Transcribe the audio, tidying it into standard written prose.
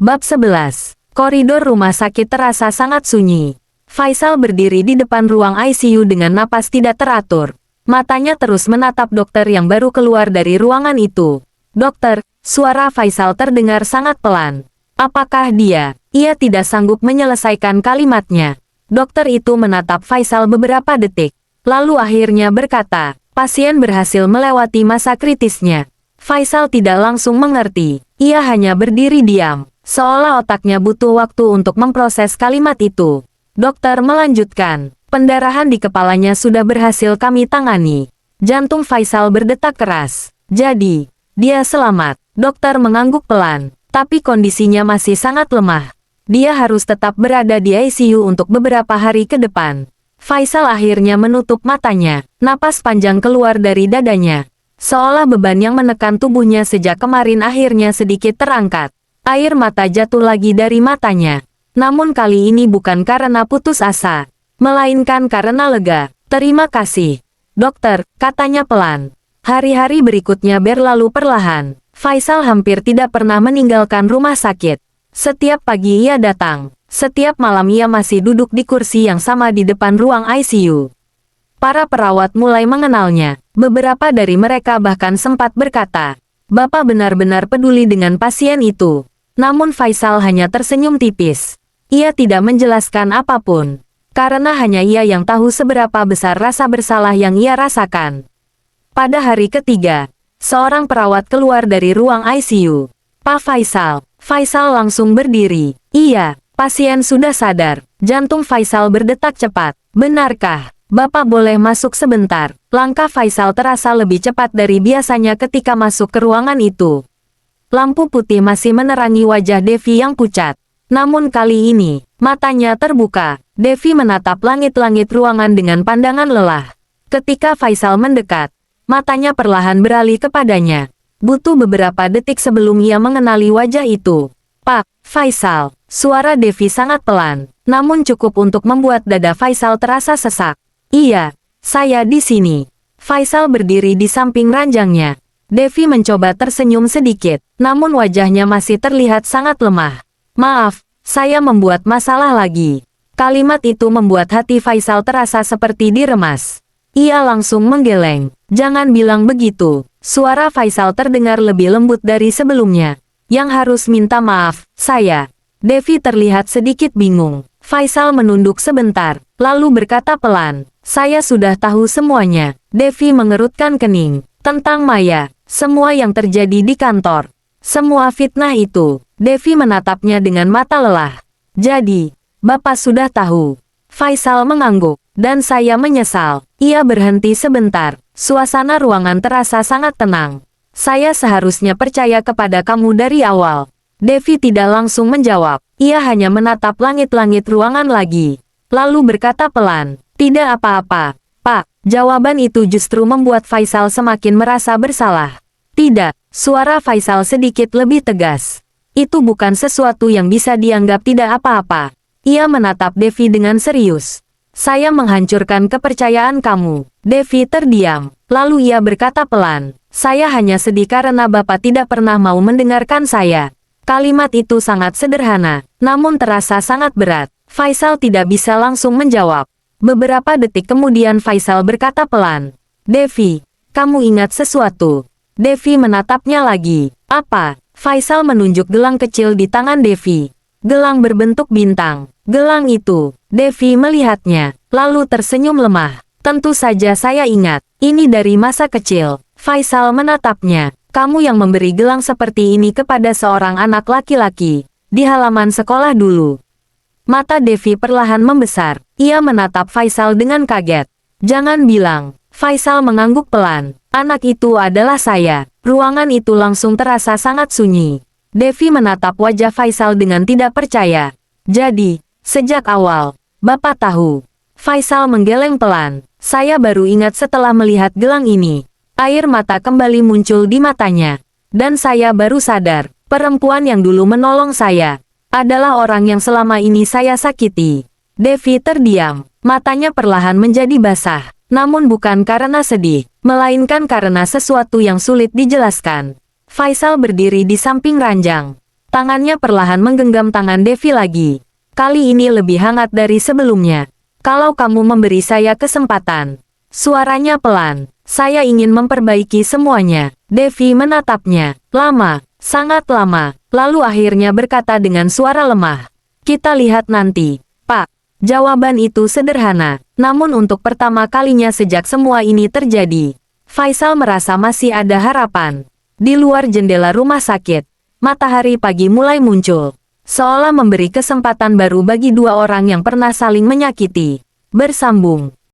Bab 11. Koridor rumah sakit terasa sangat sunyi. Faisal berdiri di depan ruang ICU dengan napas tidak teratur. Matanya terus menatap dokter yang baru keluar dari ruangan itu. "Dokter," suara Faisal terdengar sangat pelan. "Apakah dia?" Ia tidak sanggup menyelesaikan kalimatnya. Dokter itu menatap Faisal beberapa detik. Lalu akhirnya berkata, "Pasien berhasil melewati masa kritisnya." Faisal tidak langsung mengerti. Ia hanya berdiri diam, seolah otaknya butuh waktu untuk memproses kalimat itu. Dokter melanjutkan, "Pendarahan di kepalanya sudah berhasil kami tangani." Jantung Faisal berdetak keras. "Jadi, dia selamat." Dokter mengangguk pelan, tapi kondisinya masih sangat lemah. Dia harus tetap berada di ICU untuk beberapa hari ke depan. Faisal akhirnya menutup matanya. Napas panjang keluar dari dadanya, seolah beban yang menekan tubuhnya sejak kemarin akhirnya sedikit terangkat. Air mata jatuh lagi dari matanya. Namun kali ini bukan karena putus asa, melainkan karena lega. "Terima kasih, dokter," katanya pelan. Hari-hari berikutnya berlalu perlahan. Faisal hampir tidak pernah meninggalkan rumah sakit. Setiap pagi ia datang. Setiap malam ia masih duduk di kursi yang sama di depan ruang ICU. Para perawat mulai mengenalnya. Beberapa dari mereka bahkan sempat berkata, "Bapak benar-benar peduli dengan pasien itu." Namun Faisal hanya tersenyum tipis. Ia tidak menjelaskan apapun, karena hanya ia yang tahu seberapa besar rasa bersalah yang ia rasakan. Pada hari ketiga, seorang perawat keluar dari ruang ICU. "Pak Faisal." Faisal langsung berdiri. "Iya, pasien sudah sadar." Jantung Faisal berdetak cepat. "Benarkah? Bapak boleh masuk sebentar." Langkah Faisal terasa lebih cepat dari biasanya ketika masuk ke ruangan itu. Lampu putih masih menerangi wajah Devi yang pucat. Namun kali ini, matanya terbuka. Devi menatap langit-langit ruangan dengan pandangan lelah. Ketika Faisal mendekat, matanya perlahan beralih kepadanya. Butuh beberapa detik sebelum ia mengenali wajah itu. "Pak Faisal." Suara Devi sangat pelan, namun cukup untuk membuat dada Faisal terasa sesak. "Iya, saya di sini." Faisal berdiri di samping ranjangnya. Devi mencoba tersenyum sedikit, namun wajahnya masih terlihat sangat lemah. "Maaf, saya membuat masalah lagi." Kalimat itu membuat hati Faisal terasa seperti diremas. Ia langsung menggeleng. "Jangan bilang begitu." Suara Faisal terdengar lebih lembut dari sebelumnya. "Yang harus minta maaf, saya." Devi terlihat sedikit bingung. Faisal menunduk sebentar, lalu berkata pelan, "Saya sudah tahu semuanya." Devi mengerutkan kening. "Tentang Maya, semua yang terjadi di kantor, semua fitnah itu." Devi menatapnya dengan mata lelah. "Jadi, Bapak sudah tahu?" Faisal mengangguk. "Dan saya menyesal." Ia berhenti sebentar. Suasana ruangan terasa sangat tenang. "Saya seharusnya percaya kepada kamu dari awal." Devi tidak langsung menjawab. Ia hanya menatap langit-langit ruangan lagi. Lalu berkata pelan, "Tidak apa-apa, Pak." Jawaban itu justru membuat Faisal semakin merasa bersalah. "Tidak." Suara Faisal sedikit lebih tegas. "Itu bukan sesuatu yang bisa dianggap tidak apa-apa." Ia menatap Devi dengan serius. "Saya menghancurkan kepercayaan kamu." Devi terdiam. Lalu ia berkata pelan, "Saya hanya sedih karena Bapak tidak pernah mau mendengarkan saya." Kalimat itu sangat sederhana, namun terasa sangat berat. Faisal tidak bisa langsung menjawab. Beberapa detik kemudian Faisal berkata pelan, "Devi, kamu ingat sesuatu?" Devi menatapnya lagi. "Apa?" Faisal menunjuk gelang kecil di tangan Devi. Gelang berbentuk bintang. Gelang itu, Devi melihatnya, lalu tersenyum lemah. "Tentu saja saya ingat. Ini dari masa kecil." Faisal menatapnya. "Kamu yang memberi gelang seperti ini kepada seorang anak laki-laki di halaman sekolah dulu." Mata Devi perlahan membesar. Ia menatap Faisal dengan kaget. "Jangan bilang." Faisal mengangguk pelan. "Anak itu adalah saya." Ruangan itu langsung terasa sangat sunyi. Devi menatap wajah Faisal dengan tidak percaya. "Jadi, sejak awal, Bapak tahu?" Faisal menggeleng pelan. "Saya baru ingat setelah melihat gelang ini." Air mata kembali muncul di matanya. "Dan saya baru sadar, perempuan yang dulu menolong saya adalah orang yang selama ini saya sakiti." Devi terdiam. Matanya perlahan menjadi basah. Namun bukan karena sedih, melainkan karena sesuatu yang sulit dijelaskan. Faisal berdiri di samping ranjang. Tangannya perlahan menggenggam tangan Devi lagi. Kali ini lebih hangat dari sebelumnya. Kalau kamu memberi saya kesempatan. Suaranya pelan. Saya ingin memperbaiki semuanya. Devi menatapnya. Lama. Sangat lama. Lalu akhirnya berkata dengan suara lemah. Kita lihat nanti, Pak. Jawaban itu sederhana. Namun untuk pertama kalinya sejak semua ini terjadi, Faisal merasa masih ada harapan. Di luar jendela rumah sakit, matahari pagi mulai muncul. Seolah memberi kesempatan baru bagi dua orang yang pernah saling menyakiti. Bersambung.